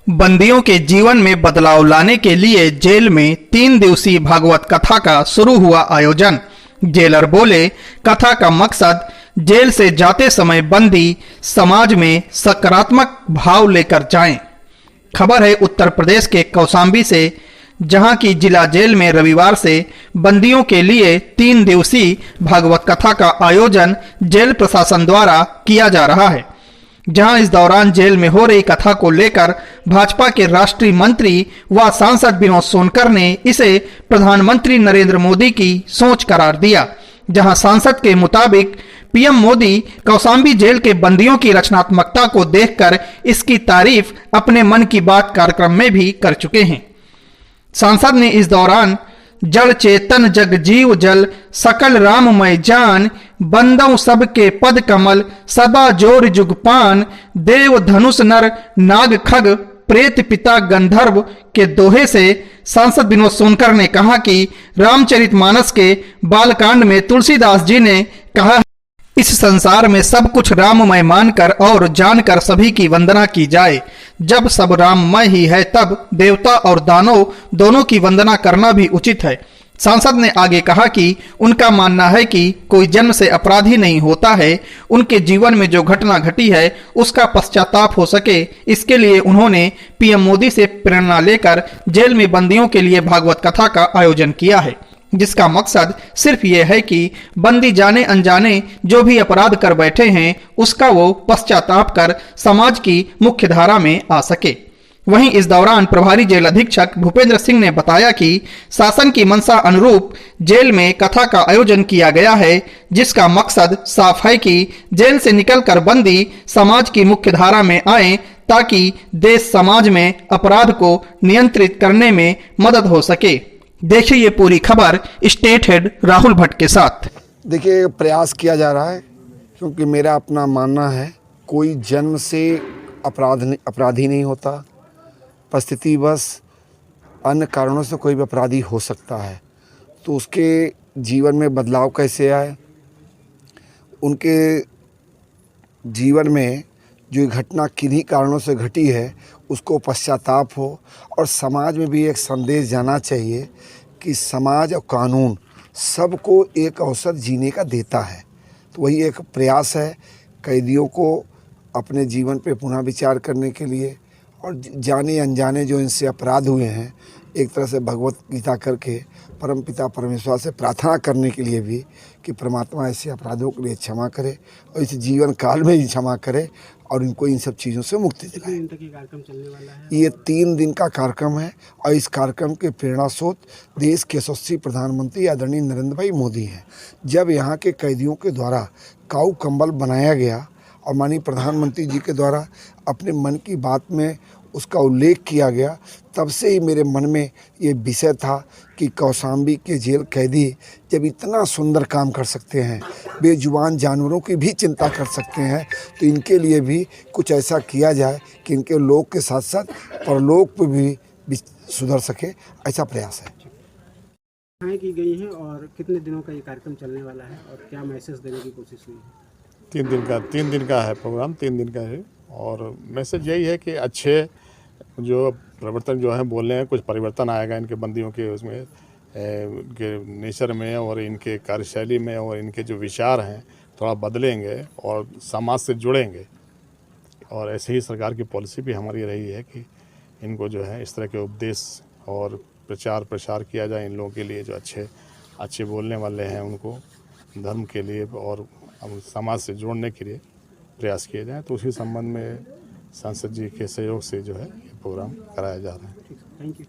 बंदियों के जीवन में बदलाव लाने के लिए जेल में 3 दिवसीय भागवत कथा का शुरू हुआ आयोजन। जेलर बोले, कथा का मकसद जेल से जाते समय बंदी समाज में सकारात्मक भाव लेकर जाएं। खबर है उत्तर प्रदेश के कौशाम्बी से, जहां की जिला जेल में रविवार से बंदियों के लिए 3 दिवसीय भागवत कथा का आयोजन जेल प्रशासन द्वारा किया जा रहा है। जहां इस दौरान जेल में हो रही कथा को लेकर भाजपा के राष्ट्रीय मंत्री व सांसद विनोद सोनकर ने इसे प्रधानमंत्री नरेंद्र मोदी की सोच करार दिया। जहां सांसद के मुताबिक पीएम मोदी कौशाम्बी जेल के बंदियों की रचनात्मकता को देखकर इसकी तारीफ अपने मन की बात कार्यक्रम में भी कर चुके हैं। सांसद ने इस दौरान जड़ चेतन जग जीव जल सकल राममय जान बंदौ सब के पद कमल सदा जोर जुगपान देव धनुष नर नाग खग प्रेत पिता गंधर्व के दोहे से सांसद विनोद सोनकर ने कहा कि रामचरितमानस के बालकांड में तुलसीदास जी ने कहा, इस संसार में सब कुछ राममय मानकर और जानकर सभी की वंदना की जाए। जब सब राममय ही है तब देवता और दानव दोनों की वंदना करना भी उचित है। सांसद ने आगे कहा कि उनका मानना है कि कोई जन्म से अपराधी नहीं होता है, उनके जीवन में जो घटना घटी है उसका पश्चाताप हो सके, इसके लिए उन्होंने पीएम मोदी से प्रेरणा लेकर जेल में बंदियों के लिए भागवत कथा का आयोजन किया है, जिसका मकसद सिर्फ ये है कि बंदी जाने अनजाने जो भी अपराध कर बैठे हैं उसका वो पश्चाताप कर समाज की मुख्य धारा में आ सके। वहीं इस दौरान प्रभारी जेल अधीक्षक भूपेंद्र सिंह ने बताया कि शासन की मंशा अनुरूप जेल में कथा का आयोजन किया गया है, जिसका मकसद साफ है कि जेल से निकलकर बंदी समाज की मुख्य धारा में आए ताकि देश समाज में अपराध को नियंत्रित करने में मदद हो सके। देखिए ये पूरी खबर स्टेट हेड राहुल भट्ट के साथ। देखिए, प्रयास किया जा रहा है क्योंकि मेरा अपना मानना है कोई जन्म से अपराधी नहीं होता। परिस्थिति बस अन्य कारणों से कोई भी अपराधी हो सकता है, तो उसके जीवन में बदलाव कैसे आए, उनके जीवन में जो घटना किन्हीं कारणों से घटी है उसको पश्चाताप हो और समाज में भी एक संदेश जाना चाहिए कि समाज और कानून सबको एक अवसर जीने का देता है। तो वही एक प्रयास है कैदियों को अपने जीवन पे पुनः विचार करने के लिए और जाने अनजाने जो इनसे अपराध हुए हैं एक तरह से भगवत गीता करके परमपिता परमेश्वर से प्रार्थना करने के लिए भी कि परमात्मा ऐसे अपराधों के लिए क्षमा करे और इस जीवन काल में ही क्षमा करे और इनको इन सब चीज़ों से मुक्ति दिलाए। कितने दिन तक ये कार्यक्रम चलने वाला है? ये 3 दिन का कार्यक्रम है और इस कार्यक्रम के प्रेरणा स्रोत देश के यशस्वी प्रधानमंत्री आदरणीय नरेंद्र भाई मोदी हैं। जब यहाँ के कैदियों के द्वारा काऊ कंबल बनाया गया और माननीय प्रधानमंत्री जी के द्वारा अपने मन की बात में उसका उल्लेख किया गया, तब से ही मेरे मन में ये विषय था कि कौशाम्बी के जेल कैदी जब इतना सुंदर काम कर सकते हैं, बेजुबान जानवरों की भी चिंता कर सकते हैं, तो इनके लिए भी कुछ ऐसा किया जाए कि इनके लोक के साथ साथ परलोक पर भी सुधर सके, ऐसा प्रयास है। की गई है और कितने दिनों का ये कार्यक्रम चलने वाला है और क्या मैसेज देने की कोशिश हुई है? 3 दिन का है प्रोग्राम, 3 दिन का है और मैसेज यही है कि अच्छे जो प्रवर्तन जो है बोल रहे हैं, कुछ परिवर्तन आएगा इनके बंदियों के उसमें इनके नेचर में और इनके कार्यशैली में और इनके जो विचार हैं थोड़ा बदलेंगे और समाज से जुड़ेंगे। और ऐसे ही सरकार की पॉलिसी भी हमारी रही है कि इनको जो है इस तरह के उपदेश और प्रचार प्रसार किया जाए इन लोगों के लिए जो अच्छे बोलने वाले हैं, उनको धर्म के लिए और समाज से जोड़ने के लिए प्रयास किए जाएँ। तो उसी संबंध में सांसद जी के सहयोग से जो है ये प्रोग्राम कराया जा रहा है। Thank you.